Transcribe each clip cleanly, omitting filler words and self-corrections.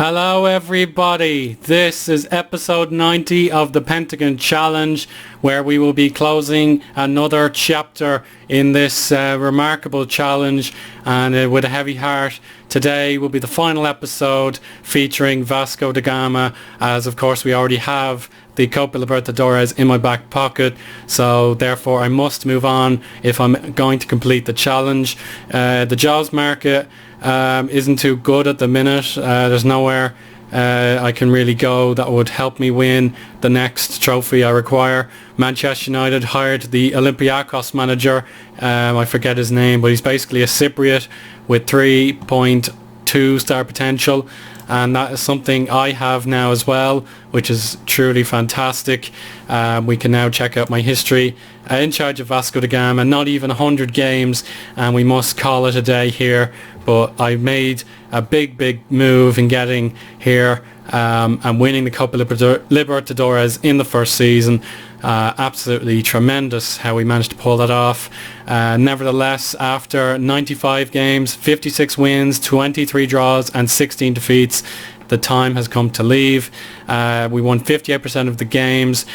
Hello everybody, this is episode 90 of the Pentagon Challenge, where we will be closing another chapter in this remarkable challenge, and with a heavy heart. Today will be the final episode featuring Vasco da Gama, as of course we already have the Copa Libertadores in my back pocket, so therefore I must move on if I'm going to complete the challenge. The jobs market isn't too good at the minute. There's nowhere I can really go that would help me win the next trophy I require. Manchester United hired the Olympiacos manager, I forget his name, but he's basically a Cypriot with 3.2 star potential, and that is something I have now as well, which is truly fantastic. We can now check out my history. In charge of Vasco da Gama, not even 100 games, and we must call it a day here. But I made a big move in getting here and winning the Copa Libertadores in the first season. Absolutely tremendous how we managed to pull that off. Nevertheless, after 95 games, 56 wins, 23 draws and 16 defeats, the time has come to leave. We won 58% of the games,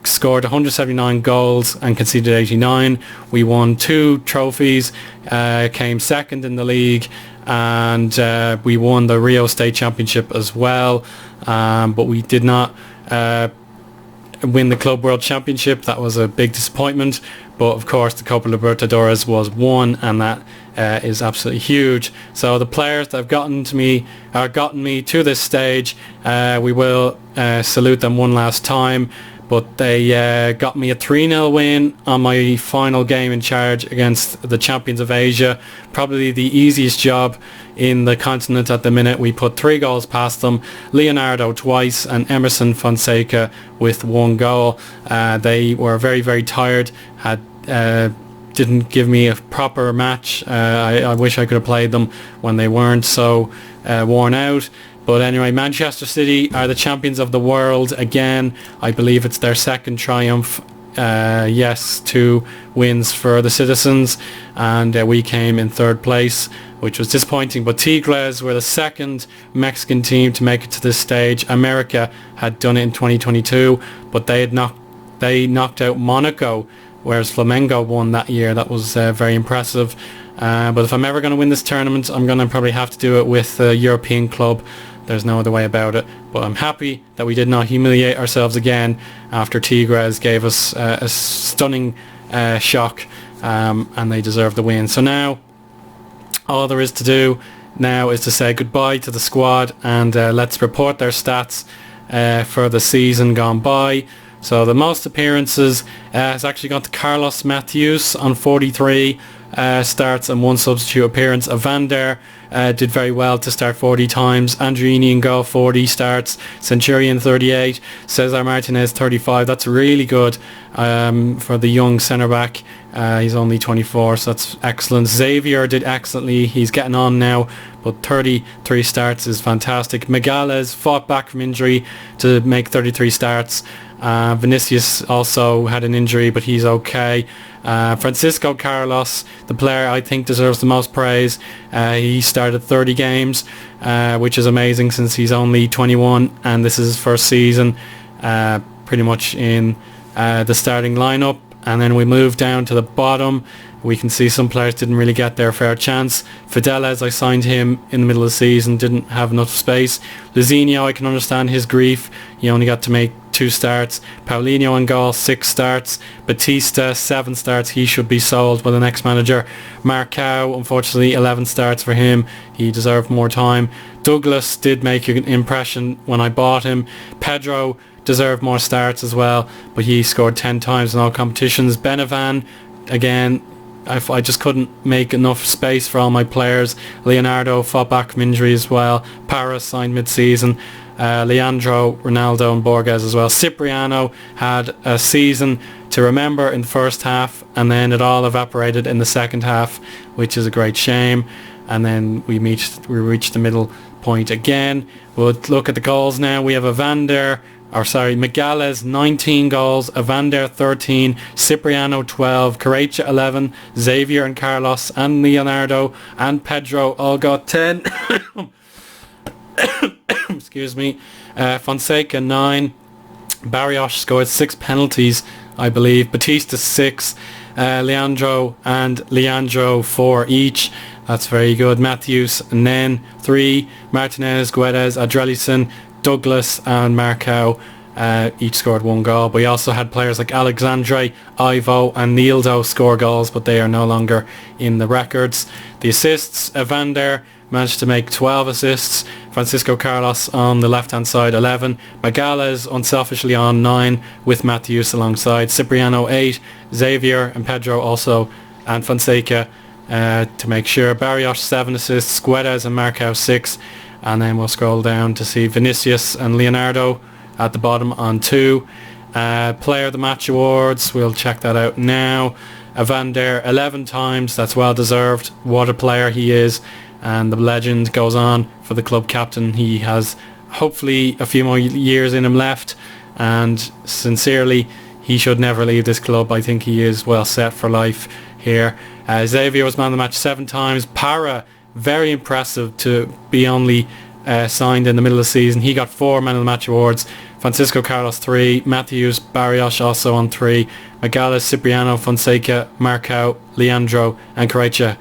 scored 179 goals and conceded 89. We won 2 trophies, came second in the league, and we won the Rio State Championship as well, but we did not win the Club World Championship. That was a big disappointment, but of course the Copa Libertadores was won, and that is absolutely huge. So the players that have gotten me to this stage, we will salute them one last time. But they got me a 3-0 win on my final game in charge against the champions of Asia. Probably the easiest job in the continent at the minute. We put 3 goals past them. Leonardo twice and Emerson Fonseca with 1 goal. They were very tired. Didn't give me a proper match. I wish I could have played them when they weren't so worn out. But anyway, Manchester City are the champions of the world again. I believe it's their second triumph. Yes, 2 wins for the citizens, and we came in 3rd place, which was disappointing. But Tigres were the second Mexican team to make it to this stage. America had done it in 2022, but they knocked out Monaco, whereas Flamengo won that year. That was very impressive. But if I'm ever going to win this tournament, I'm going to probably have to do it with a European club. There's no other way about it. But I'm happy that we did not humiliate ourselves again after Tigres gave us a stunning shock, and they deserve the win. So now, all there is to do now is to say goodbye to the squad, and let's report their stats for the season gone by. So the most appearances has actually gone to Carlos Matthews on 43 starts and 1 substitute appearance. Evander did very well to start 40 times. Andrini in goal, 40 starts. Centurion 38. Cesar Martinez 35. That's really good for the young centre-back. He's only 24, so that's excellent. Xavier did excellently. He's getting on now, but 33 starts is fantastic. Megales fought back from injury to make 33 starts. Vinicius also had an injury, but he's okay. Francisco Carlos, the player I think deserves the most praise. He started 30 games, which is amazing since he's only 21 and this is his first season pretty much in the starting lineup. And then we move down to the bottom. We can see some players didn't really get their fair chance. Fidelis, I signed him in the middle of the season, didn't have enough space. Luzinho, I can understand his grief. He only got to make 2 starts. Paulinho in goal, 6 starts. Batista, 7 starts. He should be sold by the next manager. Marcao, unfortunately, 11 starts for him. He deserved more time. Douglas did make an impression when I bought him. Pedro deserved more starts as well, but he scored 10 times in all competitions. Benavan, again, I just couldn't make enough space for all my players. Leonardo fought back from injury as well. Paris signed mid-season. Leandro, Ronaldo and Borges as well. Cipriano had a season to remember in the first half, and then it all evaporated in the second half, which is a great shame. And then we reached the middle point again. We'll look at the goals now. We have Megales 19 goals, Evander 13, Cipriano 12, Correia 11, Xavier and Carlos and Leonardo and Pedro all got 10. Fonseca 9. Barrios scored 6 penalties, I believe. Batista 6. Leandro 4 each. That's very good. Matthews Nen 3. Martinez, Guedes, Adrelison, Douglas and Marcao each scored 1 goal. But we also had players like Alexandre, Ivo and Nildo score goals, but they are no longer in the records. The assists, Evander managed to make 12 assists. Francisco Carlos on the left-hand side, 11. Magales unselfishly on 9 with Matthews alongside. Cipriano 8. Xavier and Pedro also, and Fonseca to make sure. Barrios 7 assists. Guedes and Marcao 6. And then we'll scroll down to see Vinicius and Leonardo at the bottom on 2. Player of the Match awards, we'll check that out now. Evander 11 times, that's well deserved. What a player he is. And the legend goes on for the club captain. He has hopefully a few more years in him left, and sincerely he should never leave this club. I think he is well set for life here. Xavier was man of the match 7 times. Para, very impressive to be only signed in the middle of the season. He got 4 man of the match awards. Francisco Carlos 3. Matthews, Barrios also on 3. Magales, Cipriano, Fonseca, Marcao, Leandro and Correia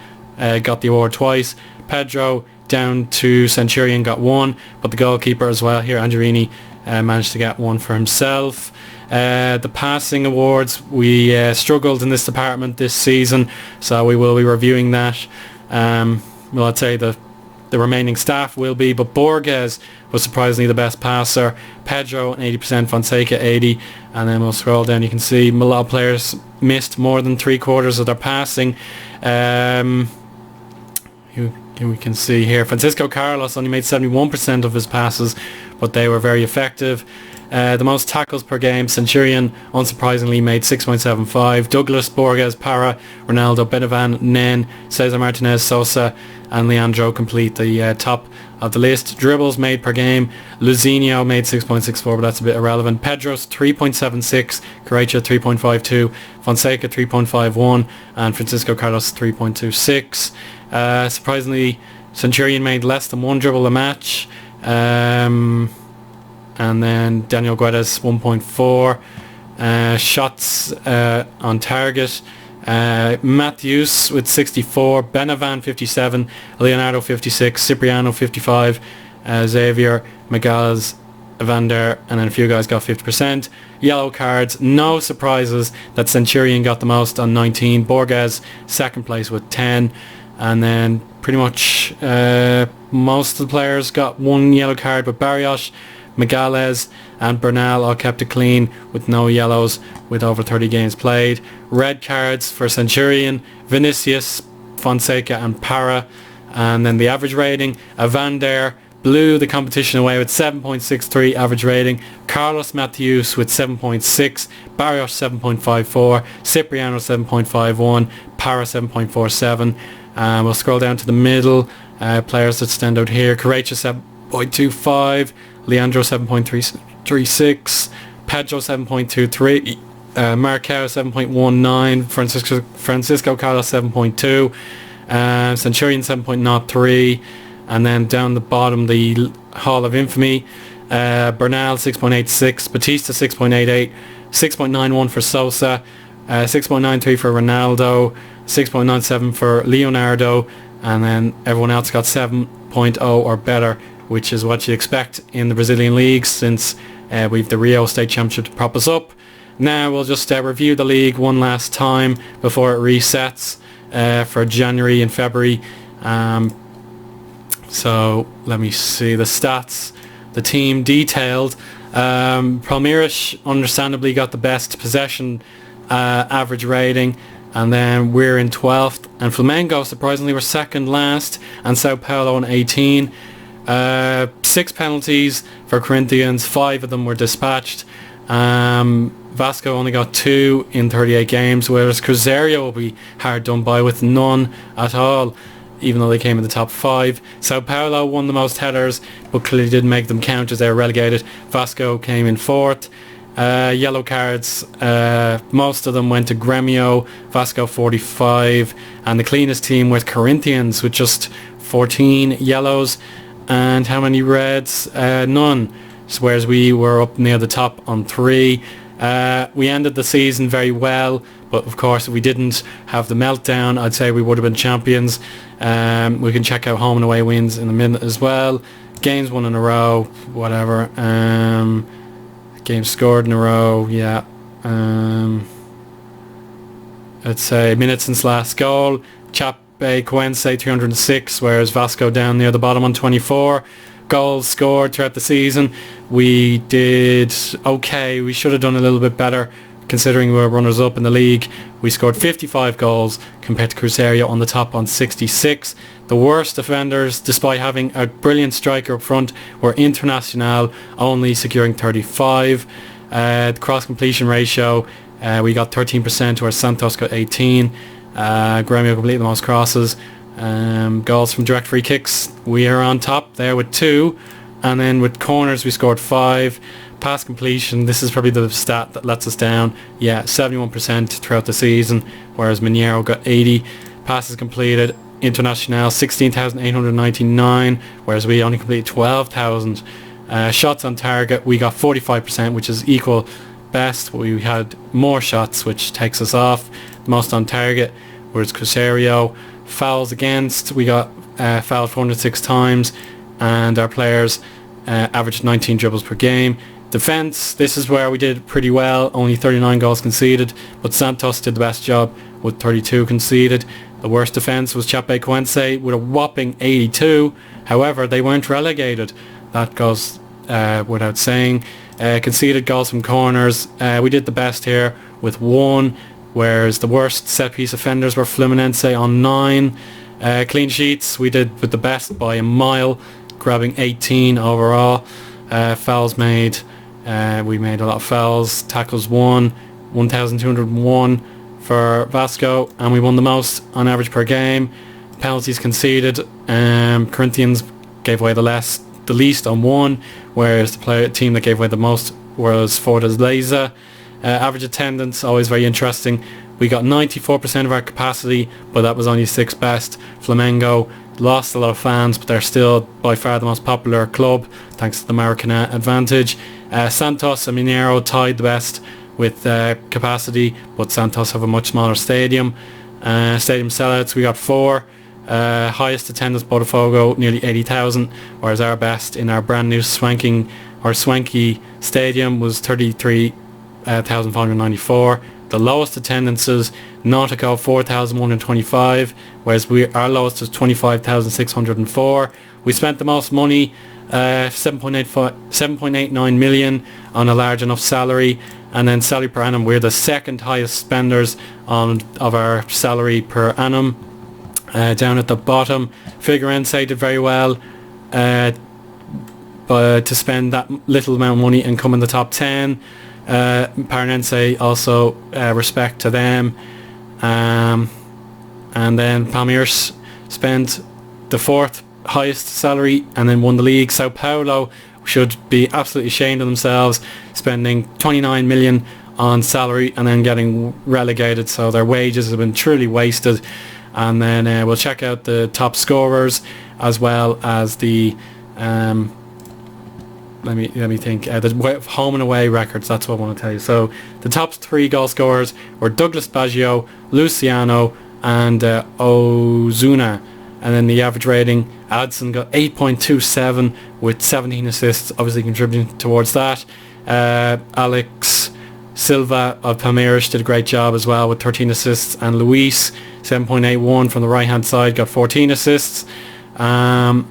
got the award twice. Pedro down to Centurion got 1, but the goalkeeper as well here, Angerini, managed to get 1 for himself. The passing awards, we struggled in this department this season, so we will be reviewing that. Well, I'd say the remaining staff will be, but Borges was surprisingly the best passer. Pedro 80%, Fonseca 80, and then we'll scroll down. You can see a lot of players missed more than 3/4 of their passing. We can see here Francisco Carlos only made 71% of his passes, but they were very effective. The most tackles per game, Centurion unsurprisingly made 6.75. Douglas, Borges, Para, Ronaldo, Benavan, Nen, Cesar Martinez, Sosa and Leandro complete the top of the list. Dribbles made per game, Luzinho made 6.64, but that's a bit irrelevant. Pedro's 3.76, Correia 3.52, Fonseca 3.51 and Francisco Carlos 3.26. Surprisingly, Centurion made less than 1 dribble a match. And then Daniel Guedes 1.4. Shots on target. Matthews with 64. Benavan 57. Leonardo 56. Cipriano 55. Xavier, Magales, Evander, and then a few guys got 50%. Yellow cards, no surprises that Centurion got the most on 19. Borges second place with 10. And then pretty much most of the players got 1 yellow card, but Barrios, Magales and Bernal all kept it clean with no yellows with over 30 games played. Red cards for Centurion, Vinicius, Fonseca and Para. And then the average rating, Evander blew the competition away with 7.63 average rating. Carlos Matthews with 7.6, Barrios 7.54, Cipriano 7.51, Para 7.47. We'll scroll down to the middle. Players that stand out here. Correia 7.25. Leandro 7.36. Pedro 7.23. Marcao 7.19. Francisco Carlos 7.2. Centurion 7.03. And then down the bottom, the Hall of Infamy. Bernal 6.86. Batista 6.88. 6.91 for Sosa. 6.93 for Ronaldo. 6.97 for Leonardo, and then everyone else got 7.0 or better, which is what you expect in the Brazilian leagues since we've the Rio State Championship to prop us up. Now we'll just review the league one last time before it resets for January and February. So let me see the stats. The team detailed. Palmeiras understandably got the best possession average rating. And then we're in 12th, and Flamengo surprisingly were second last, and Sao Paulo on 18. 6 penalties for Corinthians, 5 of them were dispatched. Vasco only got 2 in 38 games, whereas Cruzeiro will be hard done by with none at all, even though they came in the top 5. Sao Paulo won the most headers, but clearly didn't make them count as they were relegated. Vasco came in 4th. Yellow cards, most of them went to Gremio, Vasco 45, and the cleanest team with Corinthians with just 14 yellows. And how many reds? None. So whereas we were up near the top on 3. We ended the season very well, but of course if we didn't have the meltdown, I'd say we would have been champions. We can check out home and away wins in a minute as well. Games won in a row, whatever. Games scored in a row, yeah. I'd say minutes since last goal. Chapecoense 306, whereas Vasco down near the bottom on 24. Goals scored throughout the season. We did okay. We should have done a little bit better considering we were runners up in the league. We scored 55 goals compared to Cruzeiro on the top on 66. The worst defenders, despite having a brilliant striker up front, were Internacional, only securing 35. The cross completion ratio, we got 13%, whereas Santos got 18. Grêmio completed the most crosses. Goals from direct free kicks, we are on top there with 2, and then with corners we scored 5. Pass completion, this is probably the stat that lets us down, 71% throughout the season, whereas Mineiro got 80. Passes completed, Internacional 16,899, whereas we only completed 12,000. Shots on target, we got 45%, which is equal best. We had more shots, which takes us off. Most on target, whereas Cruzeiro. Fouls against, we got fouled 406 times, and our players averaged 19 dribbles per game. Defence, this is where we did pretty well, only 39 goals conceded, but Santos did the best job with 32 conceded. The worst defence was Chapecoense with a whopping 82. However, they weren't relegated. That goes without saying. Conceded goals from corners, we did the best here with 1. Whereas the worst set-piece offenders were Fluminense on 9. Clean sheets, we did with the best by a mile, grabbing 18 overall. Fouls made, we made a lot of fouls. Tackles 1,201 for Vasco, and we won the most on average per game. Penalties conceded, Corinthians gave away the least on 1, whereas the team that gave away the most was Fortaleza. Average attendance, always very interesting. We got 94% of our capacity, but that was only 6th best. Flamengo lost a lot of fans, but they're still by far the most popular club, thanks to the Maracanã advantage. Santos and Mineiro tied the best with capacity, but Santos have a much smaller stadium. Stadium sellouts, we got 4. Highest attendance, Botafogo, nearly 80,000, whereas our best in our brand new swanky stadium was 33,494. The lowest attendances, Nautico 4,125, whereas our lowest was 25,604. We spent the most money, 7.89 million on a large enough salary, and then salary per annum, we're the second highest spenders of our salary per annum. Down at the bottom, Figueirense did very well, but to spend that little amount of money and come in the top 10. Paranense also, respect to them. And then Palmeiras spent the 4th highest salary and then won the league. Sao Paulo should be absolutely ashamed of themselves, spending 29 million on salary and then getting relegated, so their wages have been truly wasted. And then we'll check out the top scorers as well as the let me think. The home and away records, that's what I want to tell you. So the top 3 goal scorers were Douglas Baggio, Luciano and Ozuna. And then the average rating, Adson got 8.27 with 17 assists, obviously contributing towards that. Alex Silva of Palmeiras did a great job as well with 13 assists, and Luis 7.81 from the right hand side got 14 assists. Now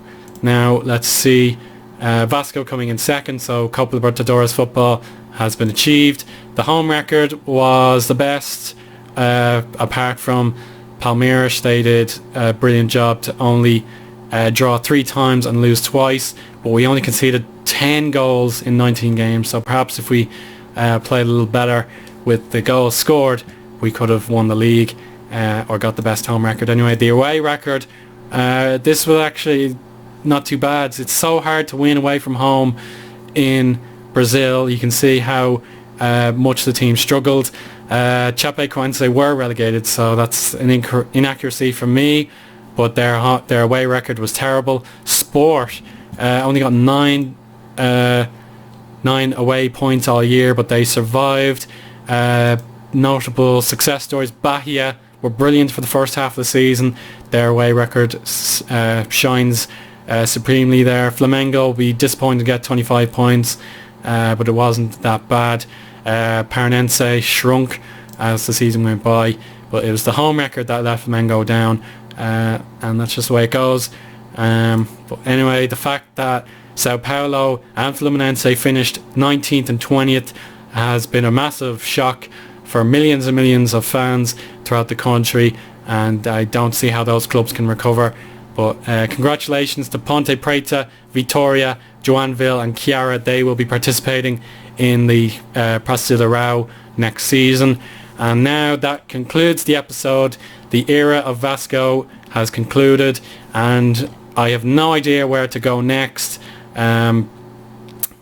let's see. Vasco coming in second, so Copa Libertadores football has been achieved. The home record was the best, apart from Palmeiras. They did a brilliant job to only draw 3 times and lose twice, but we only conceded 10 goals in 19 games, so perhaps if we played a little better with the goals scored, we could have won the league, or got the best home record. Anyway, the away record, this was actually not too bad. It's so hard to win away from home in Brazil. You can see how much the team struggled. Chapecoense were relegated, so that's an inaccuracy from me, but their away record was terrible. Sport only got 9 away points all year, but they survived. Notable success stories: Bahia were brilliant for the first half of the season. Their away record shines supremely there. Flamengo will be disappointed to get 25 points, but it wasn't that bad. Paranense shrunk as the season went by, but it was the home record that let Flamengo down, and that's just the way it goes. But anyway, the fact that Sao Paulo and Fluminense finished 19th and 20th has been a massive shock for millions and millions of fans throughout the country, and I don't see how those clubs can recover. But congratulations to Ponte Preta, Vitória, Joinville and Chiara. They will be participating in the Brasileirão next season. And now that concludes the episode. The era of Vasco has concluded, and I have no idea where to go next.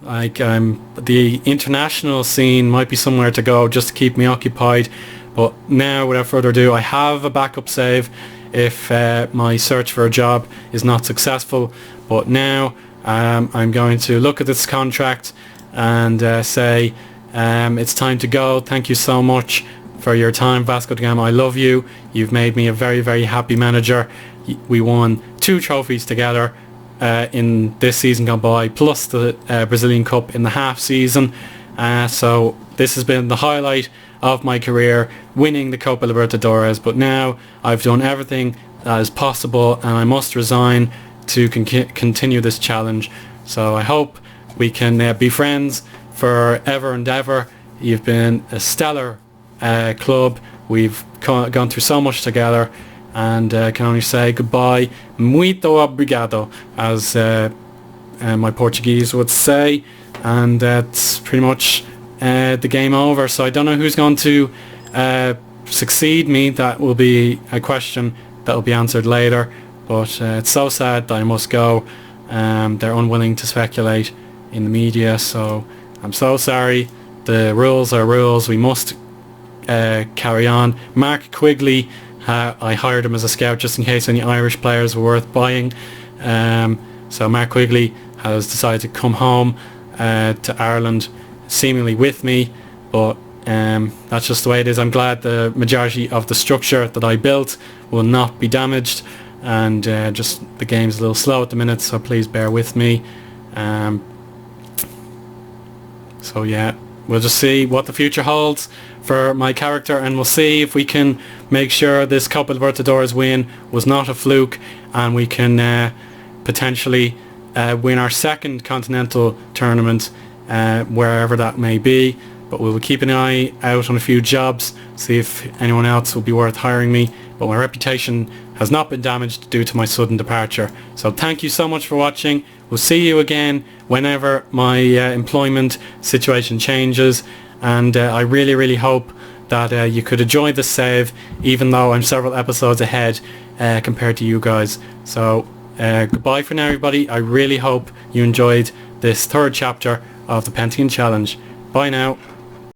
The international scene might be somewhere to go just to keep me occupied, but now without further ado, I have a backup save if my search for a job is not successful. But now I'm going to look at this contract and say it's time to go. Thank you so much for your time, Vasco da Gama. I love you. You've made me a very, very happy manager. We won 2 trophies together in this season gone by, plus the Brazilian Cup in the half season. So this has been the highlight of my career, winning the Copa Libertadores. But now I've done everything that is possible, and I must resign to continue this challenge. So I hope we can be friends forever and ever. You've been a stellar club. We've gone through so much together, and can only say goodbye. Muito obrigado, as my Portuguese would say. And that's pretty much the game over. So I don't know who's going to succeed me. That will be a question that will be answered later. But it's so sad that I must go. They're unwilling to speculate in the media, so I'm so sorry. The rules are rules. We must carry on. Mark Quigley, I hired him as a scout just in case any Irish players were worth buying. So Mark Quigley has decided to come home to Ireland, seemingly with me, but that's just the way it is. I'm glad the majority of the structure that I built will not be damaged, and just the game's a little slow at the minute, so please bear with me. So yeah, we'll just see what the future holds for my character, and we'll see if we can make sure this Copa Libertadores win was not a fluke, and we can potentially win our second continental tournament, wherever that may be. But we'll keep an eye out on a few jobs, see if anyone else will be worth hiring me. But my reputation has not been damaged due to my sudden departure. So thank you so much for watching. We'll see you again whenever my employment situation changes. And I really, really hope that you could enjoy the save, even though I'm several episodes ahead compared to you guys. So goodbye for now, everybody. I really hope you enjoyed this third chapter of the Pentagon Challenge. Bye now.